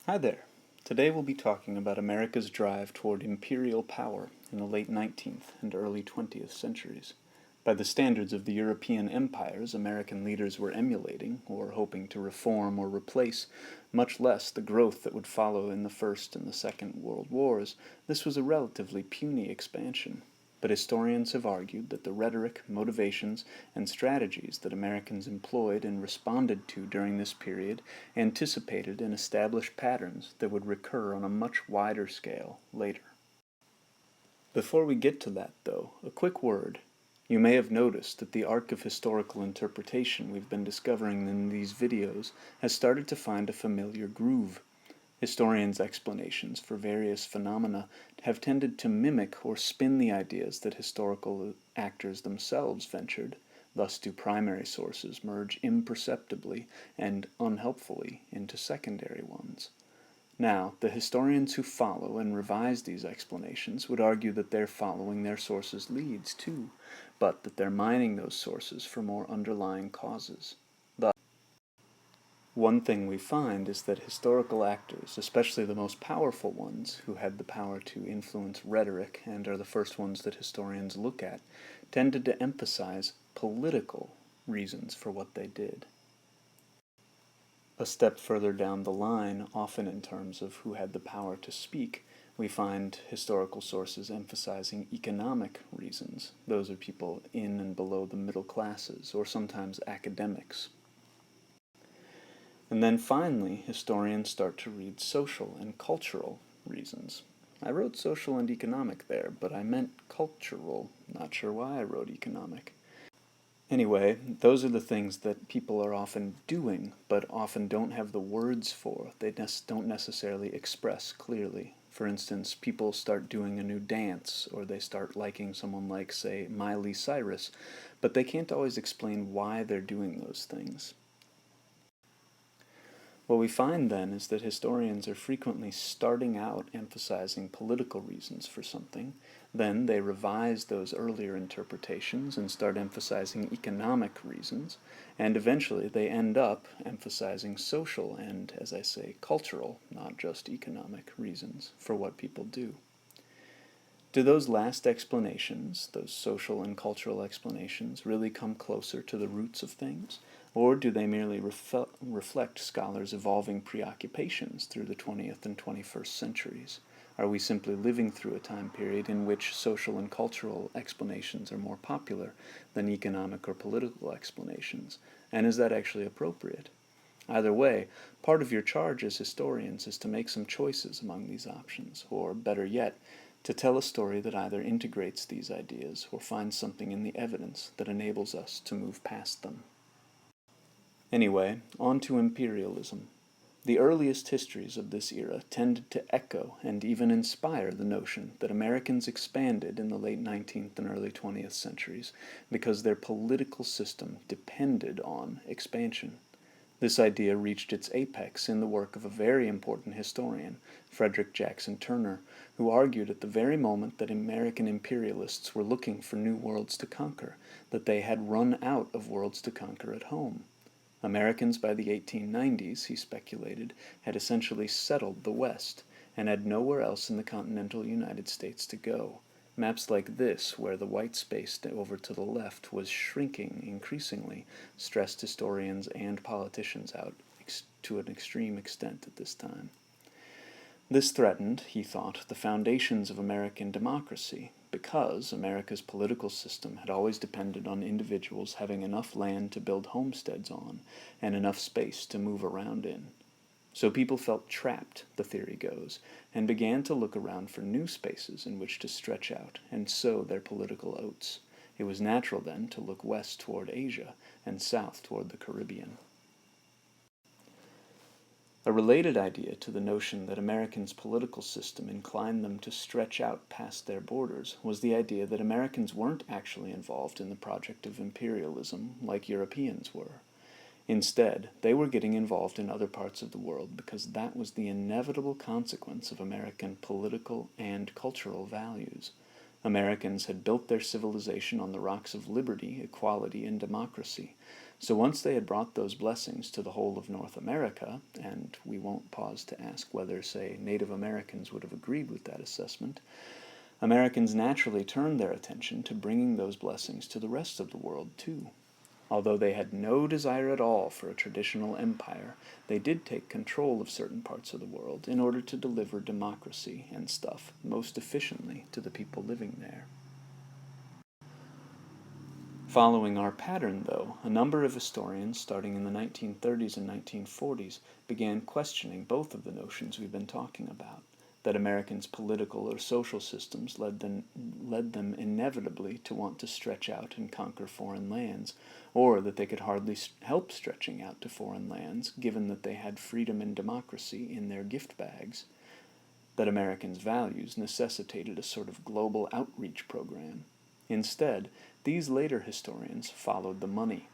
Hi there. Today we'll be talking about America's drive toward imperial power in the late 19th and early 20th centuries. By the standards of the European empires American leaders were emulating, or hoping to reform or replace, much less the growth that would follow in the First and the Second World Wars, this was a relatively puny expansion. But historians have argued that the rhetoric, motivations, and strategies that Americans employed and responded to during this period anticipated and established patterns that would recur on a much wider scale later. Before we get to that, though, a quick word. You may have noticed that the arc of historical interpretation we've been discovering in these videos has started to find a familiar groove. Historians' explanations for various phenomena have tended to mimic or spin the ideas that historical actors themselves ventured. Thus do primary sources merge imperceptibly and unhelpfully into secondary ones. Now, the historians who follow and revise these explanations would argue that they're following their sources' leads too, but that they're mining those sources for more underlying causes. One thing we find is that historical actors, especially the most powerful ones who had the power to influence rhetoric and are the first ones that historians look at, tended to emphasize political reasons for what they did. A step further down the line, often in terms of who had the power to speak, we find historical sources emphasizing economic reasons. Those are people in and below the middle classes, or sometimes academics. And then finally, historians start to read social and cultural reasons. I wrote social and economic there, but I meant cultural. Not sure why I wrote economic. Anyway, those are the things that people are often doing, but often don't have the words for. They don't necessarily express clearly. For instance, people start doing a new dance, or they start liking someone like, say, Miley Cyrus, but they can't always explain why they're doing those things. What we find then is that historians are frequently starting out emphasizing political reasons for something, then they revise those earlier interpretations and start emphasizing economic reasons, and eventually they end up emphasizing social and, as I say, cultural, not just economic reasons for what people do. Do those last explanations, those social and cultural explanations, really come closer to the roots of things? Or do they merely reflect scholars' evolving preoccupations through the 20th and 21st centuries? Are we simply living through a time period in which social and cultural explanations are more popular than economic or political explanations? And is that actually appropriate? Either way, part of your charge as historians is to make some choices among these options, or better yet, to tell a story that either integrates these ideas or finds something in the evidence that enables us to move past them. Anyway, on to imperialism. The earliest histories of this era tended to echo and even inspire the notion that Americans expanded in the late 19th and early 20th centuries because their political system depended on expansion. This idea reached its apex in the work of a very important historian, Frederick Jackson Turner, who argued at the very moment that American imperialists were looking for new worlds to conquer, that they had run out of worlds to conquer at home. Americans by the 1890s, he speculated, had essentially settled the West, and had nowhere else in the continental United States to go. Maps like this, where the white space over to the left was shrinking increasingly, stressed historians and politicians out to an extreme extent at this time. This threatened, he thought, the foundations of American democracy, because America's political system had always depended on individuals having enough land to build homesteads on, and enough space to move around in. So people felt trapped, the theory goes, and began to look around for new spaces in which to stretch out and sow their political oats. It was natural then to look west toward Asia and south toward the Caribbean. A related idea to the notion that Americans' political system inclined them to stretch out past their borders was the idea that Americans weren't actually involved in the project of imperialism like Europeans were. Instead, they were getting involved in other parts of the world because that was the inevitable consequence of American political and cultural values. Americans had built their civilization on the rocks of liberty, equality, and democracy. So once they had brought those blessings to the whole of North America, and we won't pause to ask whether, say, Native Americans would have agreed with that assessment, Americans naturally turned their attention to bringing those blessings to the rest of the world, too. Although they had no desire at all for a traditional empire, they did take control of certain parts of the world in order to deliver democracy and stuff most efficiently to the people living there. Following our pattern, though, a number of historians, starting in the 1930s and 1940s, began questioning both of the notions we've been talking about, that Americans' political or social systems led them inevitably to want to stretch out and conquer foreign lands, or that they could hardly help stretching out to foreign lands, given that they had freedom and democracy in their gift bags, that Americans' values necessitated a sort of global outreach program. Instead, these later historians followed the money.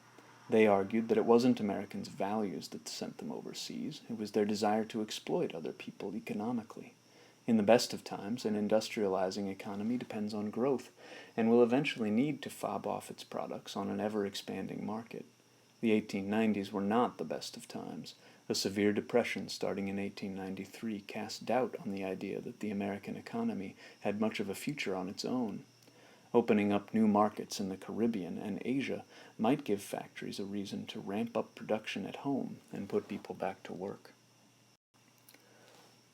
They argued that it wasn't Americans' values that sent them overseas, it was their desire to exploit other people economically. In the best of times, an industrializing economy depends on growth, and will eventually need to fob off its products on an ever-expanding market. The 1890s were not the best of times. A severe depression starting in 1893 cast doubt on the idea that the American economy had much of a future on its own. Opening up new markets in the Caribbean and Asia might give factories a reason to ramp up production at home and put people back to work.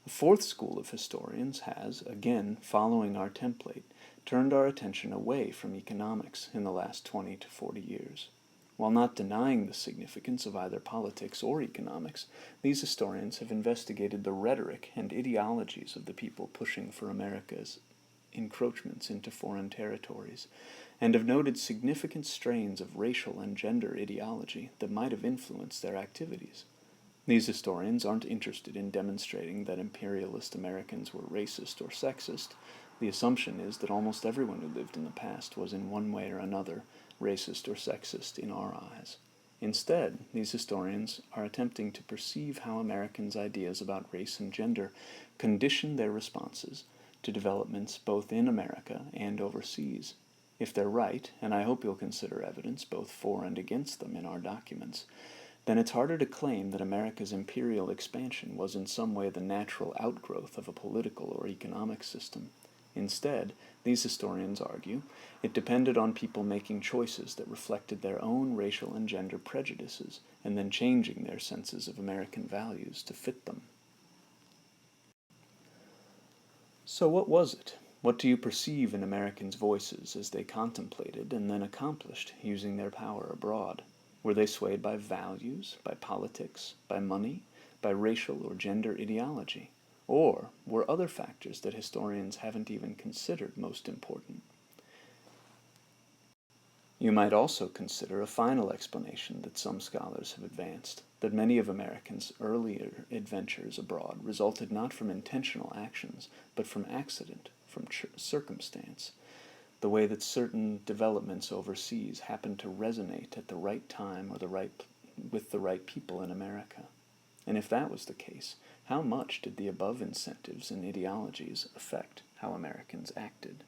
The fourth school of historians has, again following our template, turned our attention away from economics in the last 20 to 40 years. While not denying the significance of either politics or economics, these historians have investigated the rhetoric and ideologies of the people pushing for America's encroachments into foreign territories, and have noted significant strains of racial and gender ideology that might have influenced their activities. These historians aren't interested in demonstrating that imperialist Americans were racist or sexist. The assumption is that almost everyone who lived in the past was in one way or another racist or sexist in our eyes. Instead, these historians are attempting to perceive how Americans' ideas about race and gender condition their responses to developments both in America and overseas. If they're right, and I hope you'll consider evidence both for and against them in our documents, then it's harder to claim that America's imperial expansion was in some way the natural outgrowth of a political or economic system. Instead, these historians argue, it depended on people making choices that reflected their own racial and gender prejudices, and then changing their senses of American values to fit them. So what was it? What do you perceive in Americans' voices as they contemplated and then accomplished using their power abroad? Were they swayed by values, by politics, by money, by racial or gender ideology? Or were other factors that historians haven't even considered most important? You might also consider a final explanation that some scholars have advanced, that many of Americans' earlier adventures abroad resulted not from intentional actions, but from accident, from circumstance, the way that certain developments overseas happened to resonate at the right time or with the right people in America. And if that was the case, how much did the above incentives and ideologies affect how Americans acted?